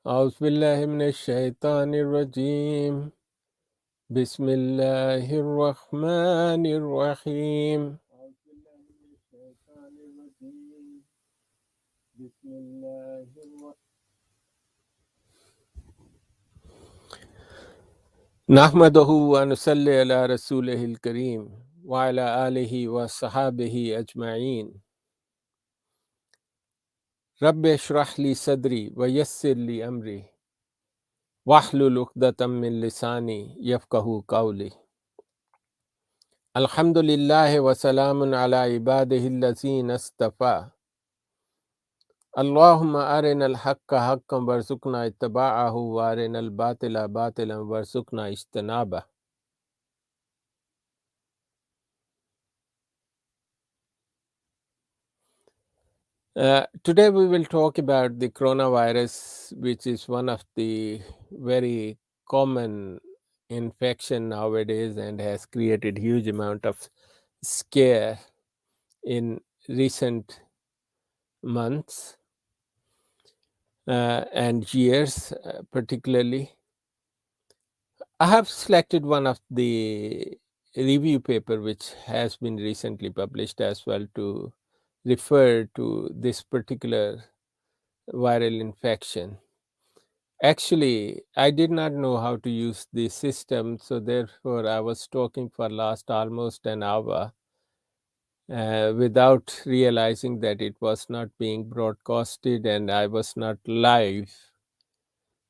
أعوذ بالله من الشيطان الرجيم. بسم الله الرحمن الرحيم. أعوذ بالله من الشيطان الرجيم. بسم الله نحمده ونصلي على رسوله الكريم وعلى آله وصحابه أجمعين. رب اشرح لي صدري ويسر لي أمري واحلل عقدة من لساني يفقهوا قولي. الحمد لله وسلام على عباده الذين اصطفى. اللهم أرنا الحق حقا وارزقنا اتباعه وأرنا الباطل باطلا وارزقنا اجتنابه. Today we will talk about the coronavirus, which is one of the very common infection nowadays and has created huge amount of scare in recent months and years, particularly. I have selected one of the review paper which has been recently published as well to refer to this particular viral infection. Actually, I did not know how to use the system, so therefore I was talking for last almost an hour without realizing that it was not being broadcasted and I was not live.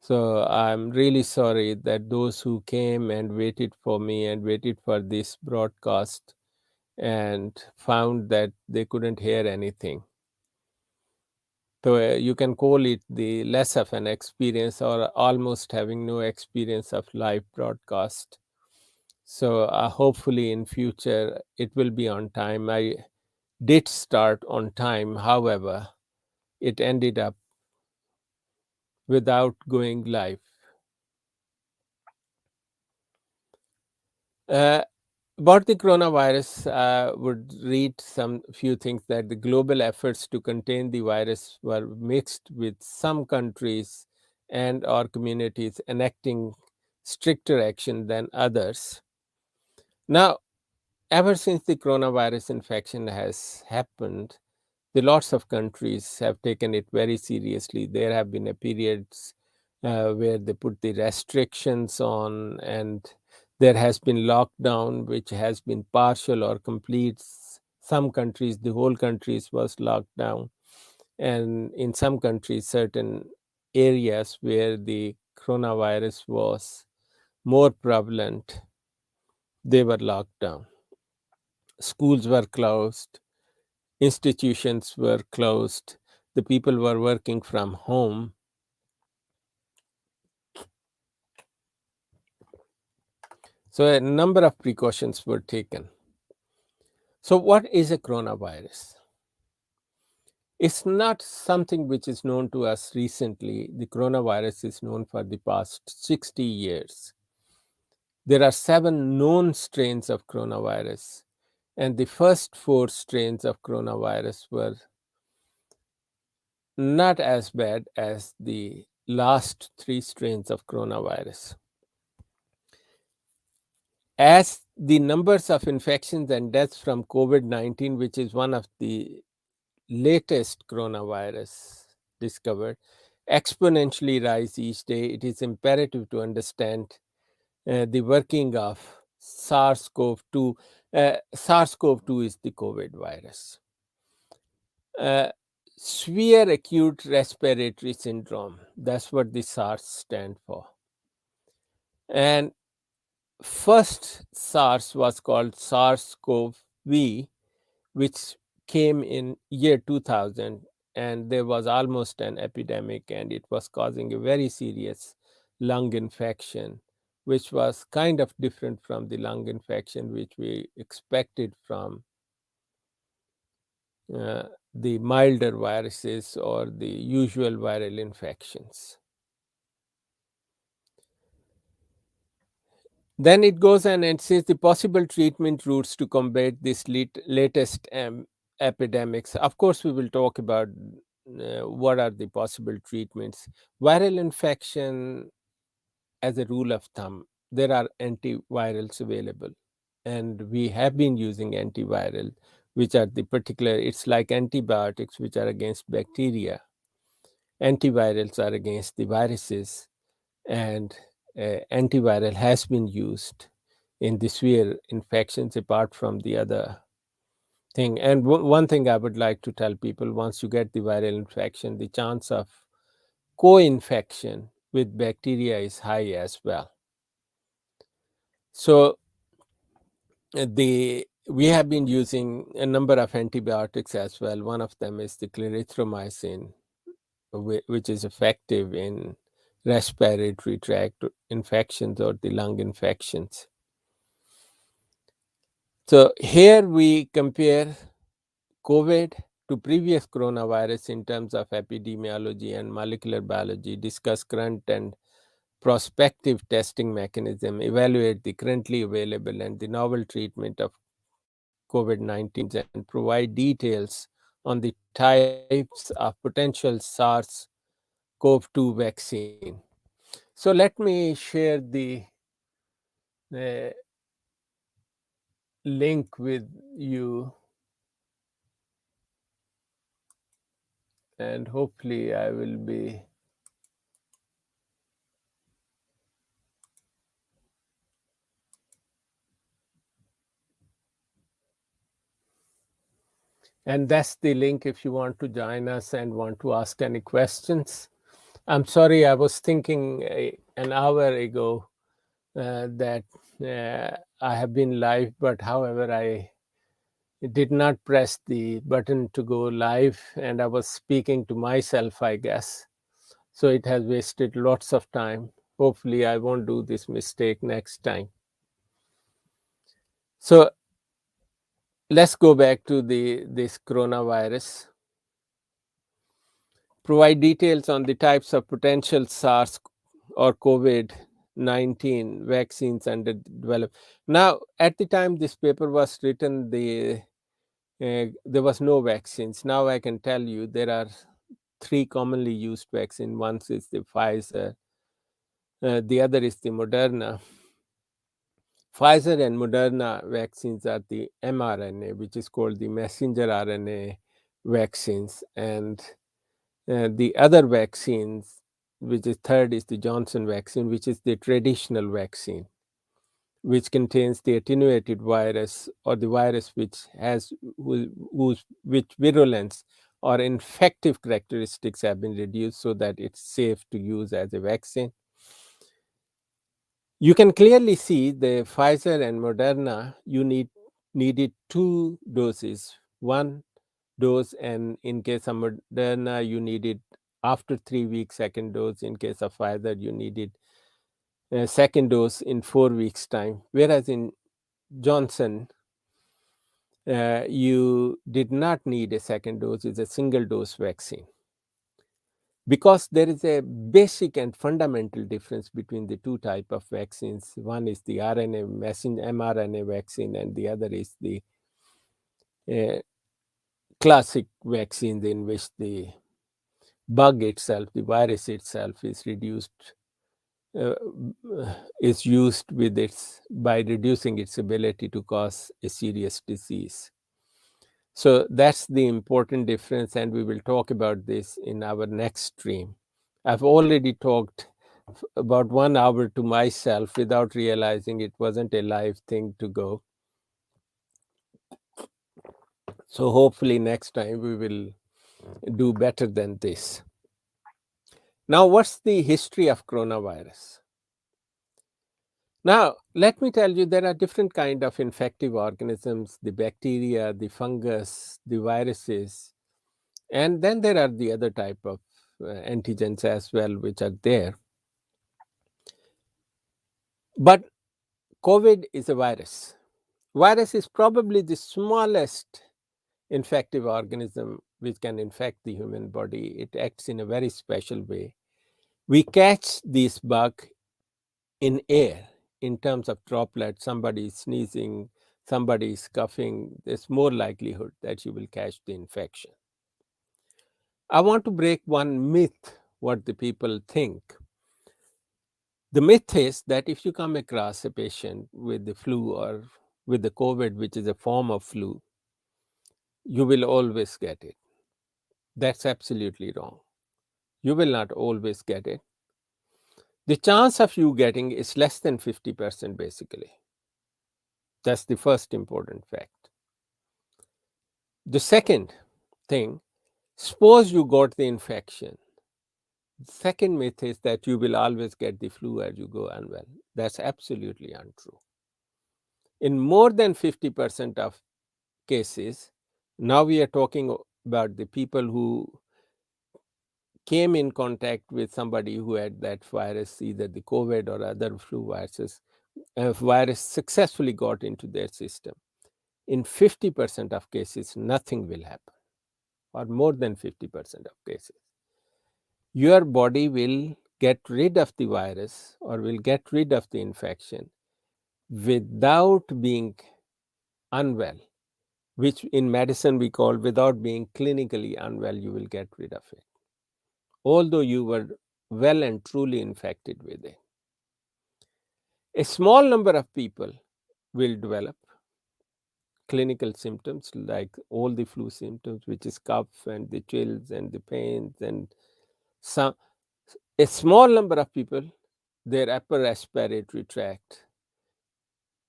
So I'm really sorry that those who came and waited for me and waited for this broadcast and found that they couldn't hear anything. So you can call it the less of an experience or almost having no experience of live broadcast. So hopefully in future it will be on time. I did start on time, however, it ended up without going live. About the coronavirus, I would read some few things that the global efforts to contain the virus were mixed, with some countries and or communities enacting stricter action than others. Now, ever since the coronavirus infection has happened, the lots of countries have taken it very seriously. There have been periods where they put the restrictions on, and there has been lockdown which has been partial or complete. Some countries, the whole countries was locked down, and in some countries certain areas where the coronavirus was more prevalent, they were locked down. Schools were closed, institutions were closed, the people were working from home. So a number of precautions were taken. So what is a coronavirus? It's not something which is known to us recently. The coronavirus is known for the past 60 years. There are 7 known strains of coronavirus, and the first 4 strains of coronavirus were not as bad as the last 3 strains of coronavirus. As the numbers of infections and deaths from COVID-19, which is one of the latest coronavirus discovered, exponentially rise each day, it is imperative to understand the working of SARS-CoV-2. SARS-CoV-2 is the COVID virus. Severe acute respiratory syndrome, that's what the SARS stand for. And first SARS was called SARS-CoV, which came in year 2000, and there was almost an epidemic, and it was causing a very serious lung infection, which was kind of different from the lung infection which we expected from the milder viruses or the usual viral infections. Then it goes on and says the possible treatment routes to combat this latest epidemics. Of course, we will talk about what are the possible treatments. Viral infection, as a rule of thumb, there are antivirals available, and we have been using antiviral, which are the particular, it's like antibiotics, which are against bacteria. Antivirals are against the viruses, and antiviral has been used in the severe infections apart from the other thing. And one thing I would like to tell people, once you get the viral infection, the chance of co-infection with bacteria is high as well. So we have been using a number of antibiotics as well. One of them is the clarithromycin, which is effective in respiratory tract infections or the lung infections. So here we compare COVID to previous coronavirus in terms of epidemiology and molecular biology, discuss current and prospective testing mechanism, evaluate the currently available and the novel treatment of COVID-19, and provide details on the types of potential SARS-CoV-2 vaccine. So let me share the link with you, and hopefully I will be and that's the link if you want to join us and want to ask any questions. I'm sorry, I was thinking an hour ago that I have been live, but however, I did not press the button to go live, and I was speaking to myself, I guess. So it has wasted lots of time. Hopefully, I won't do this mistake next time. So let's go back to this coronavirus. Provide details on the types of potential SARS or COVID-19 vaccines under development. Now, at the time this paper was written, there was no vaccines. Now I can tell you there are 3 commonly used vaccines. One is the Pfizer, the other is the Moderna. Pfizer and Moderna vaccines are the mRNA, which is called the messenger RNA vaccines, and the other vaccines, which is third, is the Johnson vaccine, which is the traditional vaccine, which contains the attenuated virus or the virus which has which virulence or infective characteristics have been reduced so that it's safe to use as a vaccine. You can clearly see the Pfizer and Moderna, you needed 2 doses, 1 dose, and in case of Moderna, you needed after 3 weeks, 2nd dose. In case of Pfizer, you needed a 2nd dose in 4 weeks' time. Whereas in Johnson, you did not need a 2nd dose, it's a single dose vaccine. Because there is a basic and fundamental difference between the 2 types of vaccines. One is the RNA mRNA vaccine, and the other is the classic vaccine in which the bug itself, the virus itself, is reduced, is used with by reducing its ability to cause a serious disease. So that's the important difference, and we will talk about this in our next stream. I've already talked about 1 hour to myself without realizing it wasn't a live thing to go. So hopefully next time we will do better than this. Now, what's the history of coronavirus? Now, let me tell you, there are different kinds of infective organisms, the bacteria, the fungus, the viruses, and then there are the other type of antigens as well, which are there. But COVID is a virus. Virus is probably the smallest infective organism which can infect the human body. It acts in a very special way. We catch this bug in air in terms of droplets. Somebody is sneezing, somebody is coughing, there's more likelihood that you will catch the infection. I want to break one myth, what the people think. The myth is that if you come across a patient with the flu or with the COVID, which is a form of flu, you will always get it. That's absolutely wrong. You will not always get it. The chance of you getting is less than 50% basically. That's the first important fact. The second thing, suppose you got the infection. The second myth is that you will always get the flu as you go unwell. That's absolutely untrue. In more than 50% of cases, now we are talking about the people who came in contact with somebody who had that virus, either the COVID or other flu viruses, virus successfully got into their system. In 50% of cases, nothing will happen, or more than 50% of cases. Your body will get rid of the virus or will get rid of the infection without being unwell, which in medicine we call without being clinically unwell, you will get rid of it, although you were well and truly infected with it. A small number of people will develop clinical symptoms like all the flu symptoms, which is cough and the chills and the pains, and a small number of people, their upper respiratory tract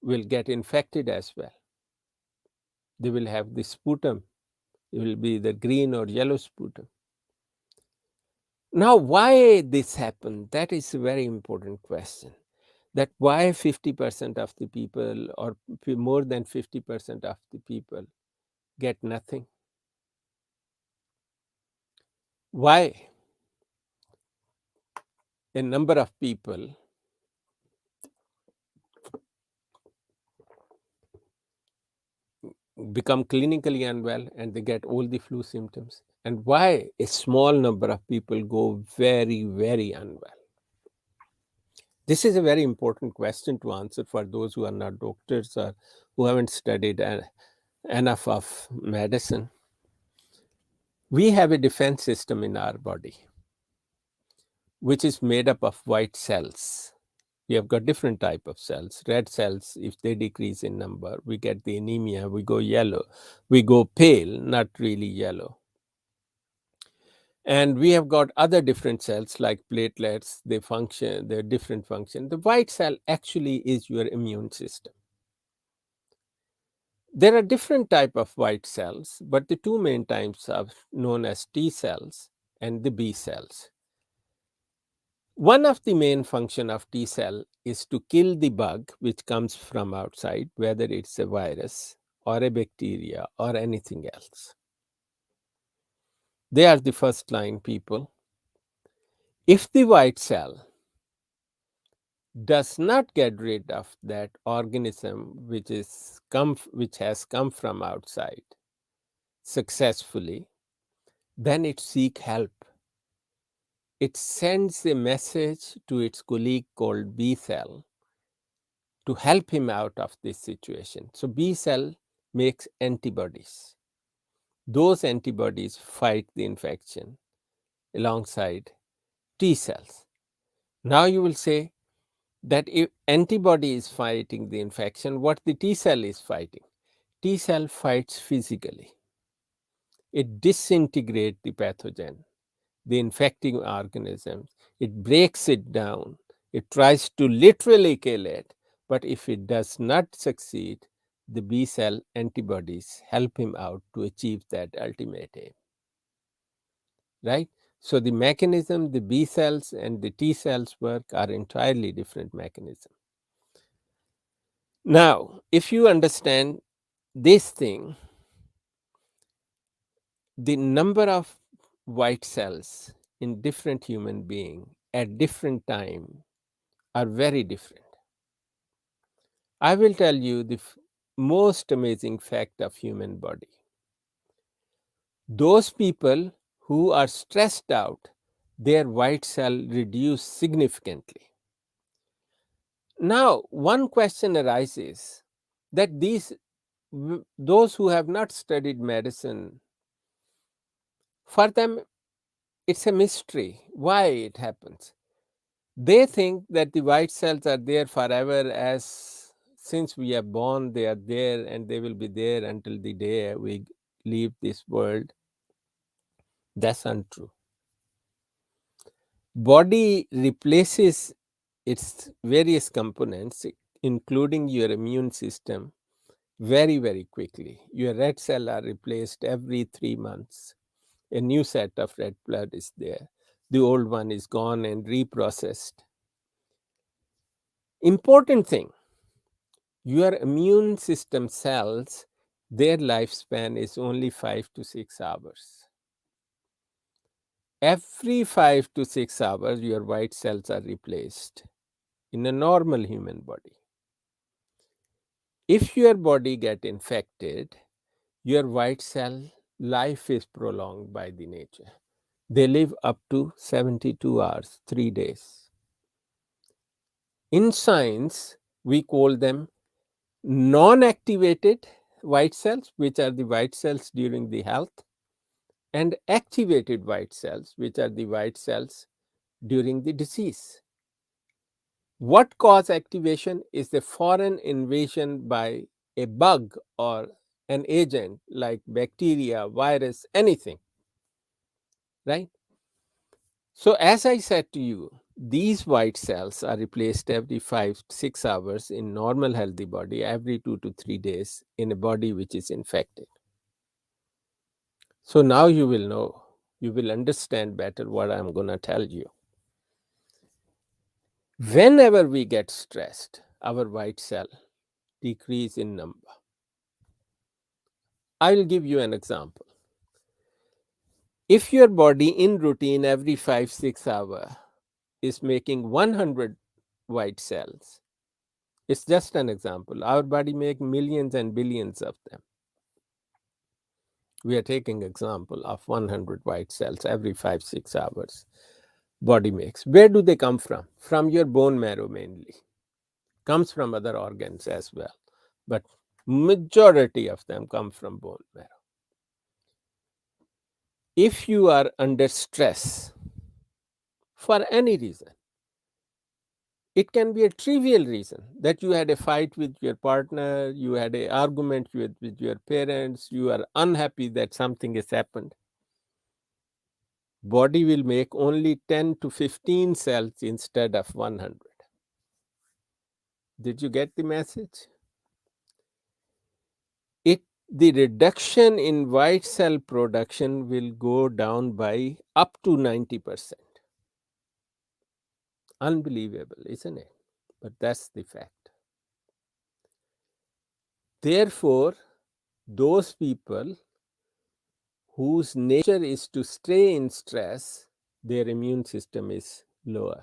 will get infected as well. They will have the sputum. It will be the green or yellow sputum. Now, why this happened? That is a very important question. That why 50% of the people or more than 50% of the people get nothing? Why a number of people become clinically unwell and they get all the flu symptoms, and why a small number of people go very, very unwell? This is a very important question to answer for those who are not doctors or who haven't studied enough of medicine. We have a defense system in our body, which is made up of white cells. We have got different type of cells. Red cells, if they decrease in number, we get the anemia, we go yellow, we go pale, not really yellow. And we have got other different cells like platelets, they function, they're different function. The white cell actually is your immune system. There are different type of white cells, but the two main types are known as T cells and the B cells. One of the main function of T cell is to kill the bug which comes from outside, whether it's a virus or a bacteria or anything else. They are the first line people. If the white cell does not get rid of that organism which has come from outside successfully, then it seeks help. It sends a message to its colleague called B cell to help him out of this situation. So B cell makes antibodies. Those antibodies fight the infection alongside T cells. Now you will say that if antibody is fighting the infection, what the T cell is fighting? T cell fights physically. It disintegrates the pathogen, the infecting organisms. It breaks it down. It tries to literally kill it. But if it does not succeed, the B cell antibodies help him out to achieve that ultimate aim. Right? So the mechanism, the B cells and the T cells work are entirely different mechanisms. Now, if you understand this thing, the number of white cells in different human being at different time are very different. I will tell you the most amazing fact of human body. Those people who are stressed out, their white cell reduce significantly. Now, one question arises that those who have not studied medicine, for them it's a mystery why it happens. They think that the white cells are there forever, as since we are born, they are there and they will be there until the day we leave this world. That's untrue. Body replaces its various components, including your immune system, very, very quickly. Your red cell are replaced every 3 months. A new set of red blood is there. The old one is gone and reprocessed. Important thing, your immune system cells, their lifespan is only 5 to 6 hours. Every 5 to 6 hours, your white cells are replaced in a normal human body. If your body get infected, your white cell life is prolonged by the nature. They live up to 72 hours, 3 days. In science, we call them non-activated white cells, which are the white cells during the health, and activated white cells, which are the white cells during the disease. What cause activation is the foreign invasion by a bug or an agent like bacteria, virus, anything, right? So as I said to you, these white cells are replaced every 5-6 hours in normal healthy body, every 2 to 3 days in a body which is infected. So now you will know, you will understand better what I'm going to tell you. Whenever we get stressed, our white cell decrease in number. I will give you an example. If your body in routine every 5-6 hours is making 100 white cells, it's just an example. Our body makes millions and billions of them. We are taking example of 100 white cells every 5-6 hours. Body makes. Where do they come from? From your bone marrow mainly. Comes from other organs as well, but majority of them come from bone marrow. If you are under stress for any reason, it can be a trivial reason that you had a fight with your partner, you had an argument with your parents, you are unhappy that something has happened. Body will make only 10 to 15 cells instead of 100. Did you get the message? The reduction in white cell production will go down by up to 90%. Unbelievable, isn't it? But that's the fact. Therefore, those people whose nature is to stay in stress, their immune system is lower.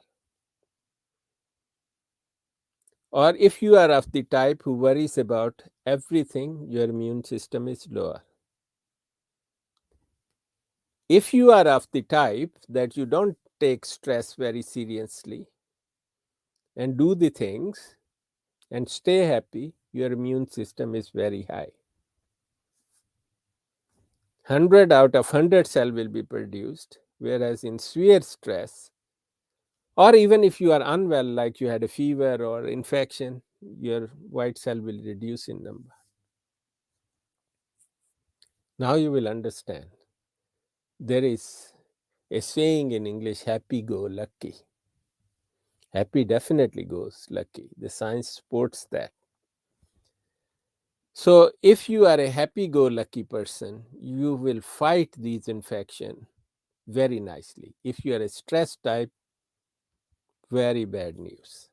Or if you are of the type who worries about everything, your immune system is lower. If you are of the type that you don't take stress very seriously and do the things and stay happy, your immune system is very high. 100 out of 100 cell will be produced, whereas in severe stress, or even if you are unwell, like you had a fever or infection, your white cell will reduce in number. Now you will understand. There is a saying in English, happy go lucky. Happy definitely goes lucky. The science supports that. So if you are a happy-go-lucky person, you will fight these infections very nicely. If you are a stress type, very bad news.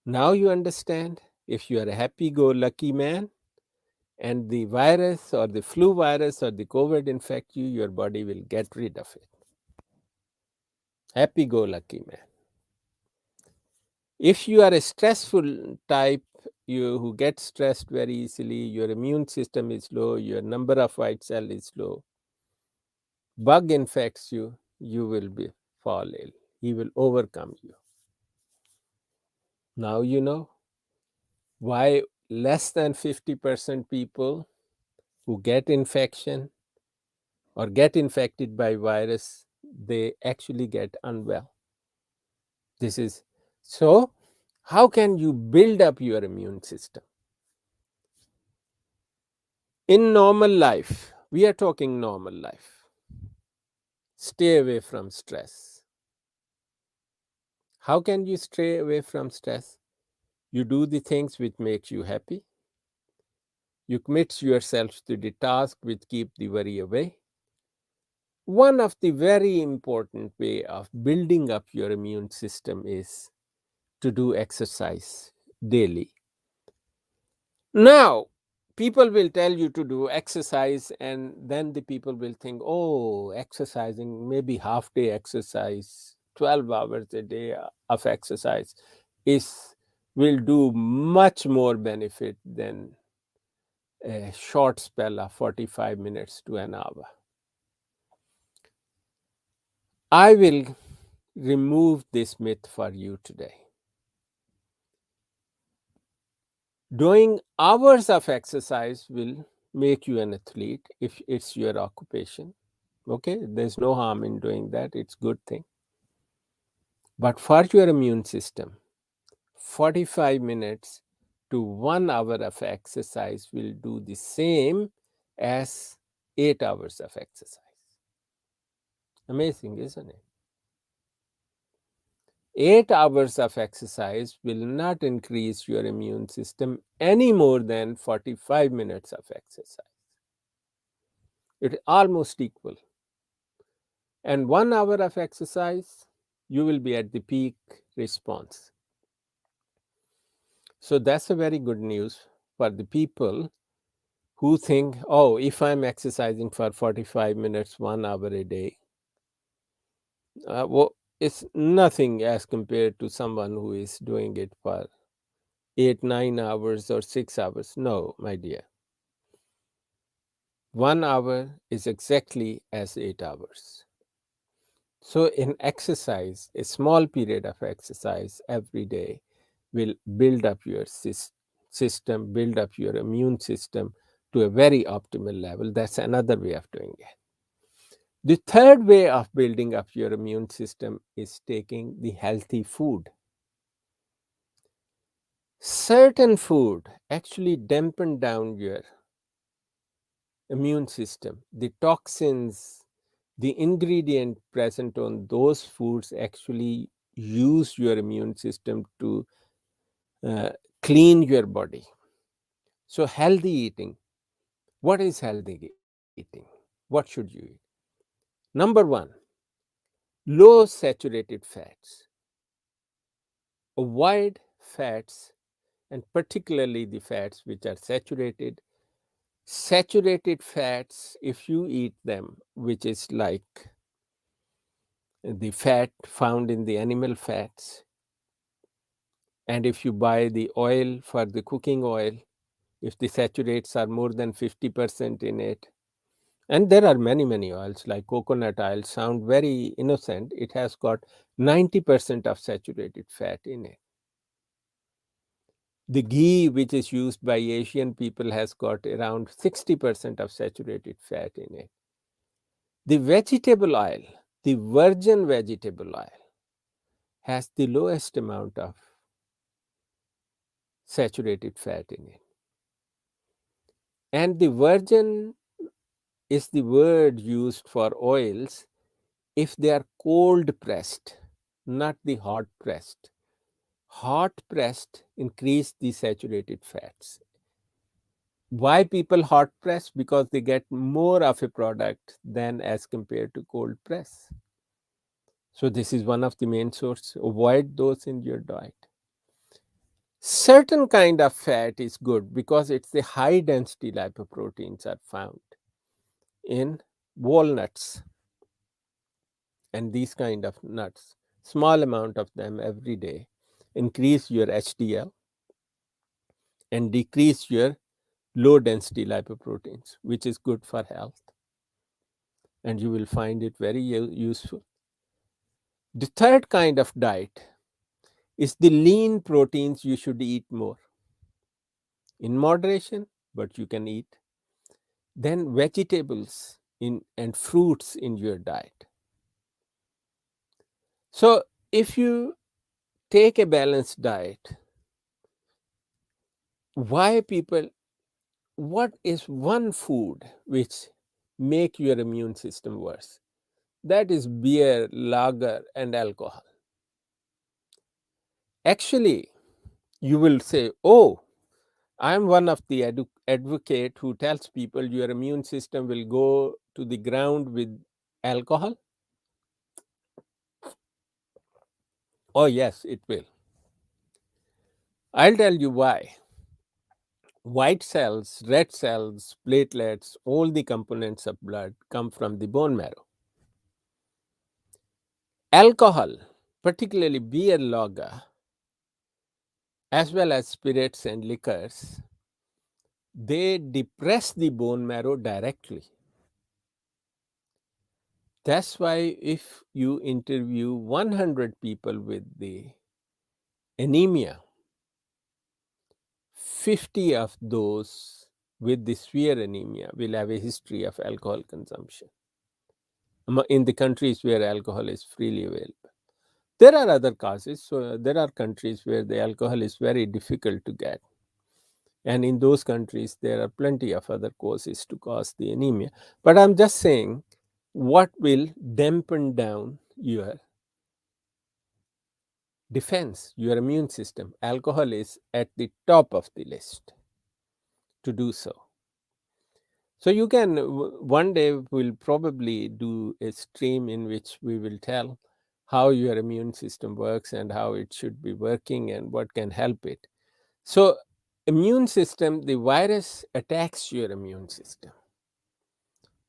Now you understand, if you are a happy-go-lucky man and the virus or the flu virus or the COVID infect you, your body will get rid of it. Happy-go-lucky man. If you are a stressful type, you who get stressed very easily, your immune system is low, your number of white cell is low, bug infects you, you will fall ill. He will overcome you. Now you know why less than 50% people who get infection or get infected by virus, they actually get unwell. This is so. How can you build up your immune system? In normal life, we are talking normal life. Stay away from stress. How can you stay away from stress? You do the things which makes you happy. You commit yourself to the task which keep the worry away. One of the very important way of building up your immune system is to do exercise daily. Now, people will tell you to do exercise, and then the people will think, oh, exercising, maybe half day exercise, 12 hours a day of exercise will do much more benefit than a short spell of 45 minutes to an hour. I will remove this myth for you today. Doing hours of exercise will make you an athlete if it's your occupation. Okay, there's no harm in doing that, it's a good thing. But for your immune system, 45 minutes to 1 hour of exercise will do the same as 8 hours of exercise. Amazing, isn't it? 8 hours of exercise will not increase your immune system any more than 45 minutes of exercise. It's almost equal. And 1 hour of exercise, you will be at the peak response. So that's a very good news for the people who think, oh, if I'm exercising for 45 minutes, 1 hour a day, well, it's nothing as compared to someone who is doing it for 8, 9 hours or 6 hours. No, my dear. 1 hour is exactly as 8 hours. So in exercise, a small period of exercise every day will build up your system, build up your immune system to a very optimal level. That's another way of doing it. The third way of building up your immune system is taking the healthy food. Certain food actually dampen down your immune system. The toxins, the ingredient present on those foods actually use your immune system to clean your body. So healthy eating. What is healthy eating? What should you eat? Number 1, low saturated fats. Avoid fats, and particularly the fats which are saturated. Saturated fats, if you eat them, which is like the fat found in the animal fats, and if you buy the oil for the cooking oil, if the saturates are more than 50% in it, and there are many oils like coconut oil, sound very innocent, it has got 90% of saturated fat in it. The ghee which is used by Asian people has got around 60% of saturated fat in it. The vegetable oil, the virgin vegetable oil, has the lowest amount of saturated fat in it. And the virgin is the word used for oils if they are cold pressed, not the hot pressed. Hot pressed increase the saturated fats. Why people hot press? Because they get more of a product than as compared to cold press. So this is one of the main sources. Avoid those in your diet. Certain kind of fat is good because it's the high density lipoproteins are found in walnuts and these kind of nuts. Small amount of them every day increase your HDL and decrease your low density lipoproteins, which is good for health. And you will find it very useful. The third kind of diet is the lean proteins. You should eat more in moderation, but you can eat. Then vegetables. and fruits in your diet. So if you take a balanced diet, what is one food which make your immune system worse? That is beer, lager, and alcohol. Actually, you will say, oh, I am one of the advocate who tells people your immune system will go to the ground with alcohol. Oh, yes, it will. I'll tell you why. White cells, red cells, platelets, all the components of blood come from the bone marrow. Alcohol, particularly beer, lager, as well as spirits and liquors, they depress the bone marrow directly. That's why if you interview 100 people with the anemia, 50 of those with the severe anemia will have a history of alcohol consumption in the countries where alcohol is freely available. There are other causes. So there are countries where the alcohol is very difficult to get. And in those countries, there are plenty of other causes to cause the anemia. But I'm just saying what will dampen down your defense, your immune system. Alcohol is at the top of the list to do so. So you can, one day we'll probably do a stream in which we will tell how your immune system works and how it should be working and what can help it. So immune system, the virus attacks your immune system.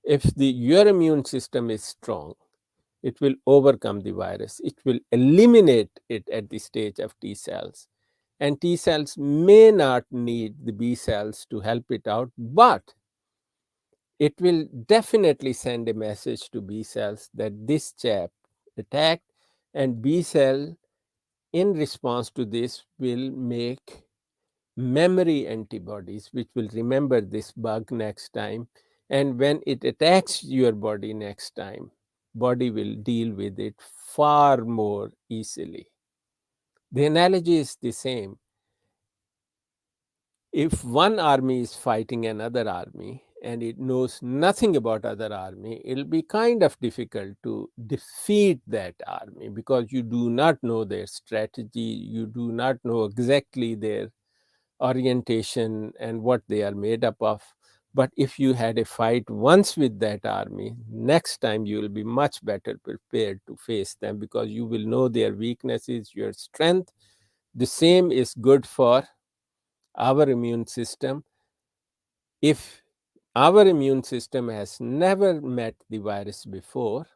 If your immune system is strong, it will overcome the virus. It will eliminate it at the stage of T cells. And T cells may not need the B cells to help it out, but it will definitely send a message to B cells that this chap attacked, and B cell in response to this will make memory antibodies which will remember this bug next time, and when it attacks your body next time, body will deal with it far more easily. The analogy is the same. If one army is fighting another army and it knows nothing about other army, it'll be kind of difficult to defeat that army because you do not know their strategy, you do not know exactly their orientation and what they are made up of. But if you had a fight once with that army, next time you will be much better prepared to face them because you will know their weaknesses, your strength. The same is good for our immune system. If our immune system has never met the virus before,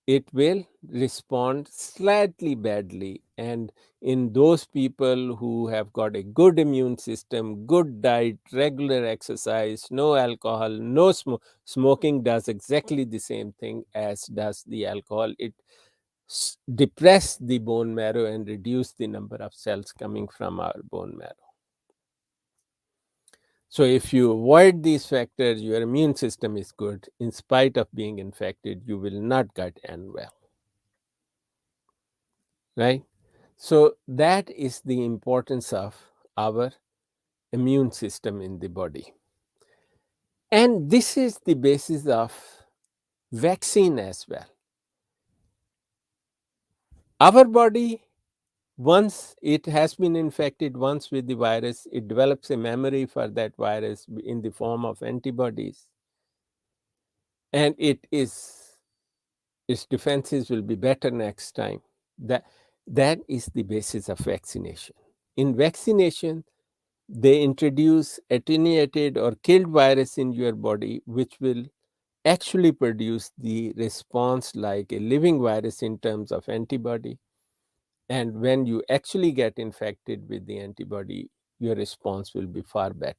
it will respond slightly badly. And in those people who have got a good immune system, good diet, regular exercise, no alcohol, no smoking does exactly the same thing as does the alcohol. It depress the bone marrow and reduce the number of cells coming from our bone marrow. So if you avoid these factors, your immune system is good. In spite of being infected, you will not get unwell. Right? So that is the importance of our immune system in the body. And this is the basis of vaccine as well. Our body, once it has been infected once with the virus, it develops a memory for that virus in the form of antibodies. And its defenses will be better next time. That is the basis of vaccination. In vaccination, they introduce attenuated or killed virus in your body, which will actually produce the response like a living virus in terms of antibody. And when you actually get infected with the antibody, your response will be far better.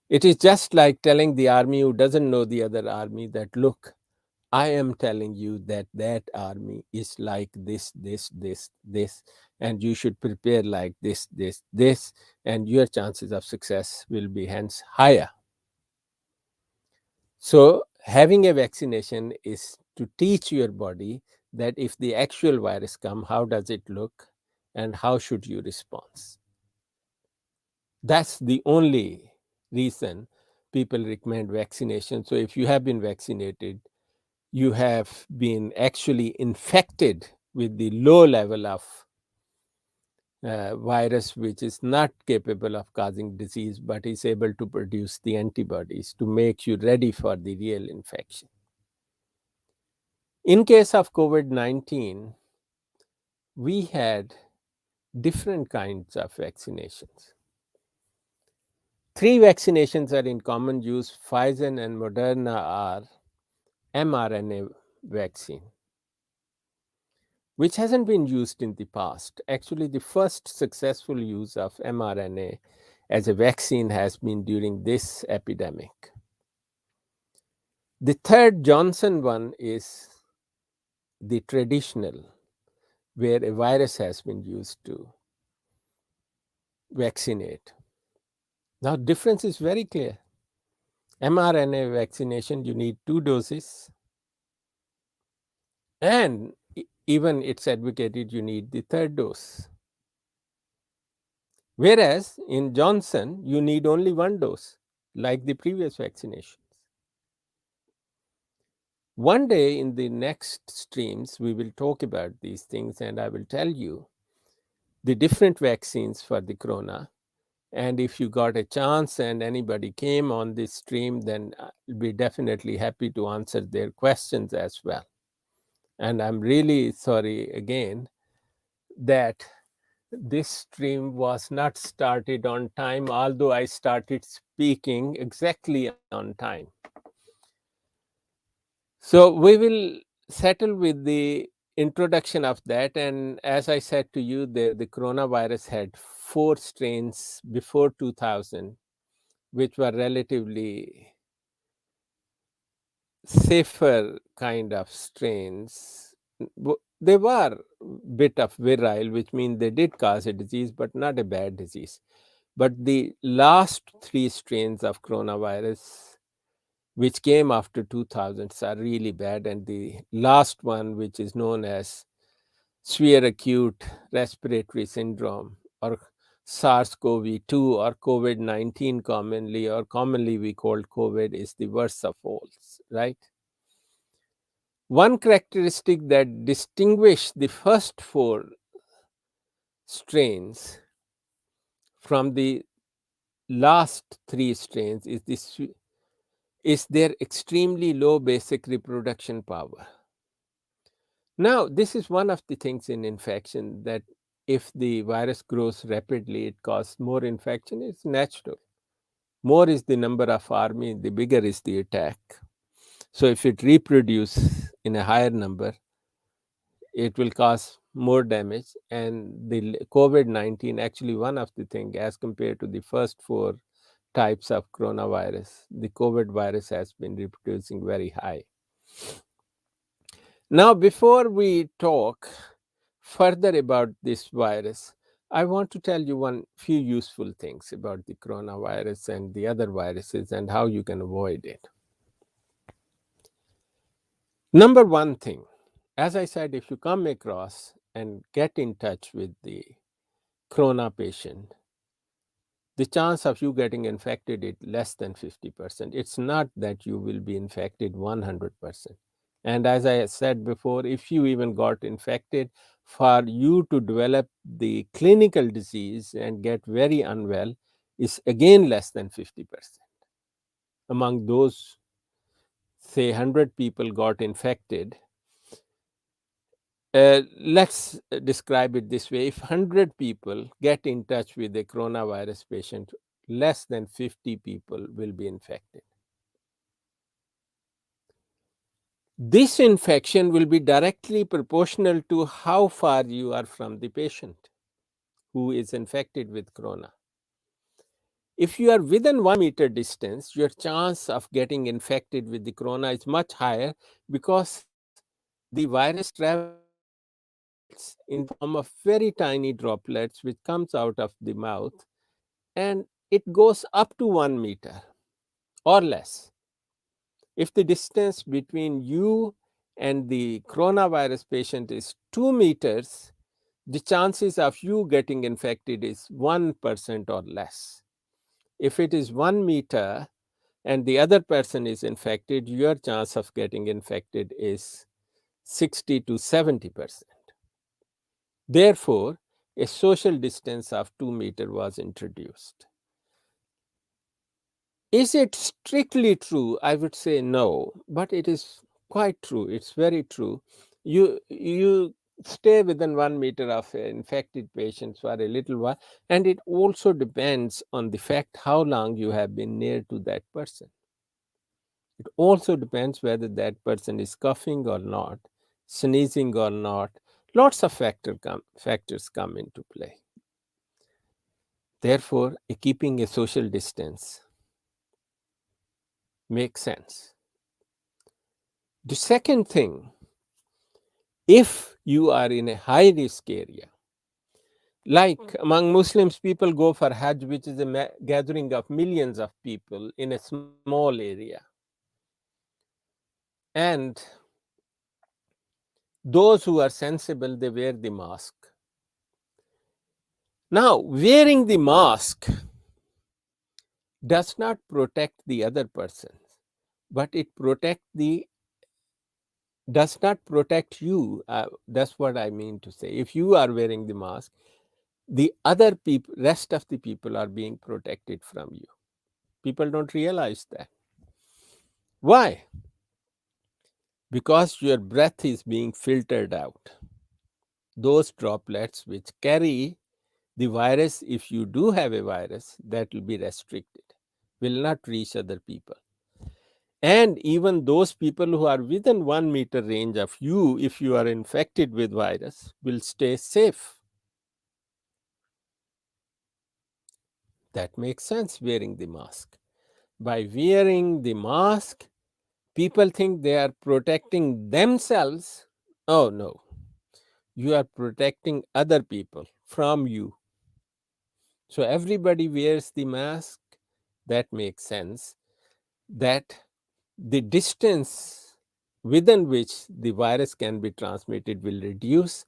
It is just like telling the army who doesn't know the other army that, look, I am telling you that that army is like this, and you should prepare like this, and your chances of success will be hence higher. So having a vaccination is to teach your body that if the actual virus come, how does it look and how should you respond. That's the only reason people recommend vaccination. So if you have been vaccinated, you have been actually infected with the low level of virus, which is not capable of causing disease, but is able to produce the antibodies to make you ready for the real infection. In case of COVID-19, we had different kinds of vaccinations. 3 vaccinations are in common use. Pfizer and Moderna are mRNA vaccine, which hasn't been used in the past. Actually, the first successful use of mRNA as a vaccine has been during this epidemic. The third Johnson one is the traditional, where a virus has been used to vaccinate. Now, difference is very clear. mRNA vaccination, you need 2 doses, and even it's advocated you need the third dose. Whereas in Johnson, you need only 1 dose, like the previous vaccinations. One day in the next streams, we will talk about these things, and I will tell you the different vaccines for the corona. And if you got a chance and anybody came on this stream, then I'll be definitely happy to answer their questions as well. And I'm really sorry again that this stream was not started on time, although I started speaking exactly on time. So we will settle with the introduction of that. And as I said to you, the coronavirus had 4 strains before 2000, which were relatively safer kind of strains. They were bit of virile, which means they did cause a disease, but not a bad disease. But the last 3 strains of coronavirus, which came after 2000s, are really bad. And the last one, which is known as severe acute respiratory syndrome, or SARS-CoV-2, or COVID-19 commonly, or commonly we call COVID, is the worst of all, right? One characteristic that distinguished the first 4 strains from the last 3 strains is their extremely low basic reproduction power. Now, this is one of the things in infection, that if the virus grows rapidly, it causes more infection. It's natural. More is the number of army, the bigger is the attack. So if it reproduces in a higher number, it will cause more damage. And the COVID-19, actually one of the things, as compared to the first 4 types of coronavirus, the COVID virus has been reproducing very high. Now, before we talk further about this virus, I want to tell you one few useful things about the coronavirus and the other viruses and how you can avoid it. Number one thing, as I said, if you come across and get in touch with the corona patient, the chance of you getting infected is less than 50%. It's not that you will be infected 100%. And as I said before, if you even got infected, for you to develop the clinical disease and get very unwell is again less than 50%. Among those, say 100 people got infected, let's describe it this way. If 100 people get in touch with a coronavirus patient, less than 50 people will be infected. This infection will be directly proportional to how far you are from the patient who is infected with corona. If you are within 1 meter distance, your chance of getting infected with the corona is much higher, because the virus travels in the form of very tiny droplets which comes out of the mouth, and it goes up to 1 meter or less. If the distance between you and the coronavirus patient is 2 meters, the chances of you getting infected is 1% or less. If it is 1 meter and the other person is infected, your chance of getting infected is 60 to 70%. Therefore, a social distance of 2 meters was introduced. Is it strictly true? I would say no, but it is quite true. It's very true. You stay within 1 meter of infected patients for a little while, and it also depends on the fact how long you have been near to that person. It also depends whether that person is coughing or not, sneezing or not. Lots of factors come into play. Therefore, keeping a social distance makes sense. The second thing, if you are in a high risk area, like among Muslims, people go for Hajj, which is a gathering of millions of people in a small area. And those who are sensible, they wear the mask. Now, wearing the mask does not protect the other person, but it does not protect you. That's what I mean to say. If you are wearing the mask, the other people, rest of the people are being protected from you. People don't realize that. Why? Because your breath is being filtered out. Those droplets which carry the virus, if you do have a virus, that will be restricted, will not reach other people. And even those people who are within 1 meter range of you, if you are infected with virus, will stay safe. That makes sense, wearing the mask. By wearing the mask, people think they are protecting themselves. Oh no, you are protecting other people from you. So everybody wears the mask. That makes sense. That the distance within which the virus can be transmitted will reduce.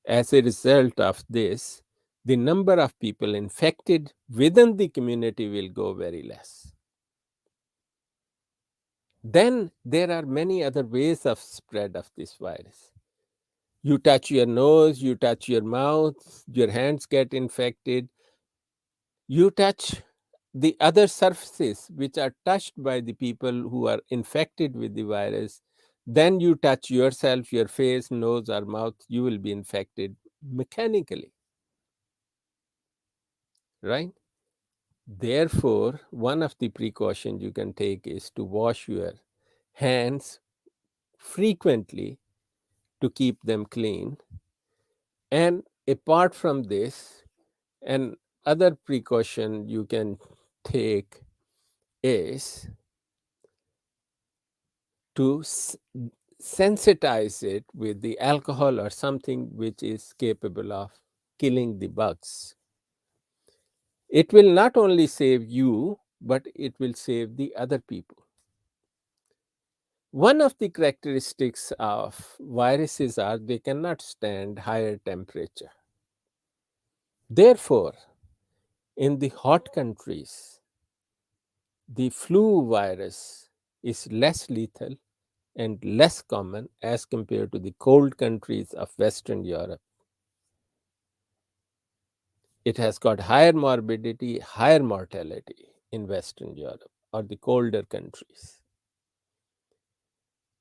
As a result of this, the number of people infected within the community will go very less. Then there are many other ways of spread of this virus. You touch your nose, you touch your mouth, your hands get infected. You touch the other surfaces which are touched by the people who are infected with the virus. Then you touch yourself, your face, nose, or mouth, you will be infected mechanically. Right? Therefore, one of the precautions you can take is to wash your hands frequently to keep them clean. And apart from this, an other precaution you can take is to sensitize it with the alcohol or something which is capable of killing the bugs. It will not only save you, but it will save the other people. One of the characteristics of viruses are they cannot stand higher temperature. Therefore, in the hot countries, the flu virus is less lethal and less common as compared to the cold countries of Western Europe. It has got higher morbidity, higher mortality in Western Europe or the colder countries.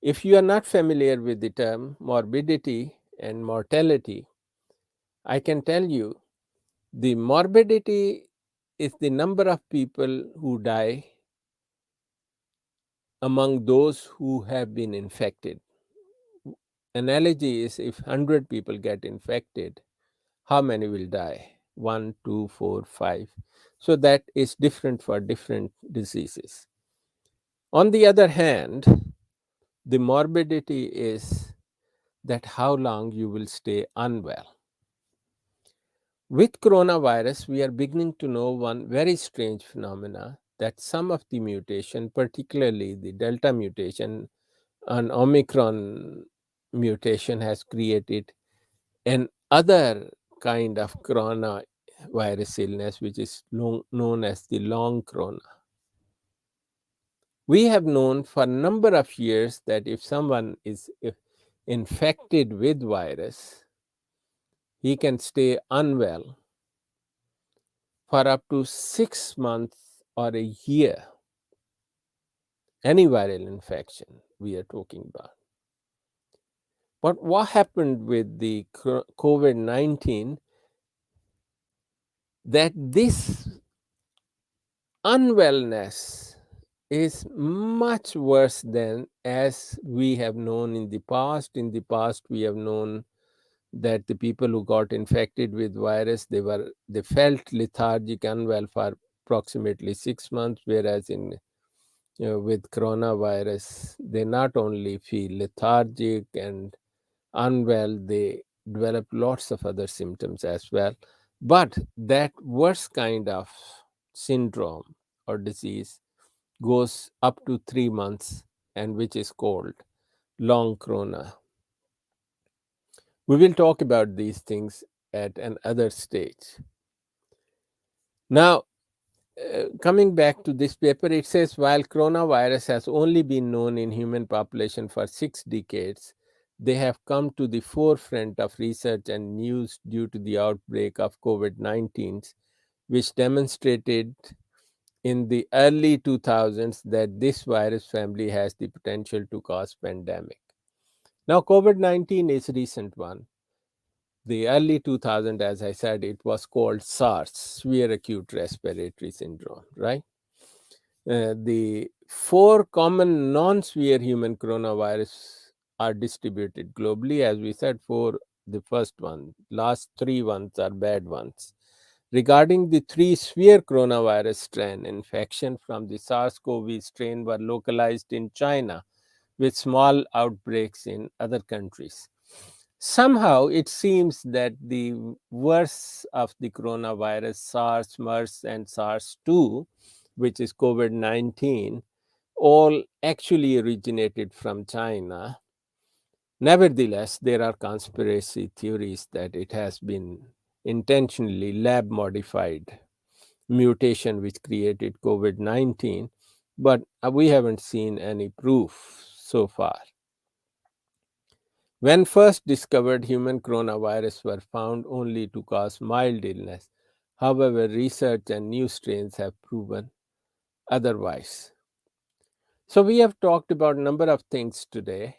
If you are not familiar with the term morbidity and mortality, I can tell you the morbidity is the number of people who die among those who have been infected. Analogy is if 100 people get infected, how many will die? 1, 2, 4, 5. So that is different for different diseases. On the other hand, the morbidity is that how long you will stay unwell. With coronavirus, we are beginning to know one very strange phenomena that some of the mutation, particularly the Delta mutation, an Omicron mutation, has created an other kind of coronavirus illness, which is known as the long corona. We have known for a number of years that if someone is infected with virus, he can stay unwell for up to 6 months or a year. Any viral infection we are talking about. But what happened with the COVID-19, that this unwellness is much worse than as we have known in the past. In the past, we have known that the people who got infected with virus, they felt lethargic, unwell for approximately 6 months, whereas with coronavirus, they not only feel lethargic and unwell, they develop lots of other symptoms as well. But that worst kind of syndrome or disease goes up to 3 months, and which is called long corona. We will talk about these things at another stage. Now, coming back to this paper, it says while coronavirus has only been known in human population for 6 decades, they have come to the forefront of research and news due to the outbreak of COVID-19, which demonstrated in the early 2000s that this virus family has the potential to cause pandemic. Now, COVID-19 is a recent one. The early 2000, as I said, it was called SARS, severe acute respiratory syndrome, right? The 4 common non-severe human coronavirus are distributed globally. As we said, 4, the first one, last 3 ones are bad ones. Regarding the 3 severe coronavirus strain, infection from the SARS-CoV strain were localized in China, with small outbreaks in other countries. Somehow it seems that the worst of the coronavirus, SARS, MERS, and SARS-2, which is COVID-19, all actually originated from China. Nevertheless, there are conspiracy theories that it has been intentionally lab modified mutation which created COVID-19, but we haven't seen any proof so far. When first discovered, human coronavirus were found only to cause mild illness. However, research and new strains have proven otherwise. So we have talked about a number of things today.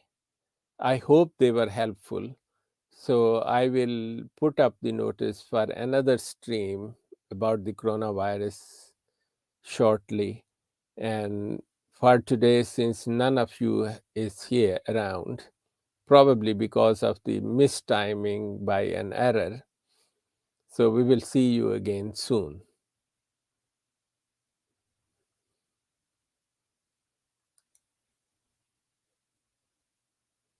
I hope they were helpful. So I will put up the notice for another stream about the coronavirus shortly. And for today, since none of you is here around, probably because of the mistiming by an error, so we will see you again soon.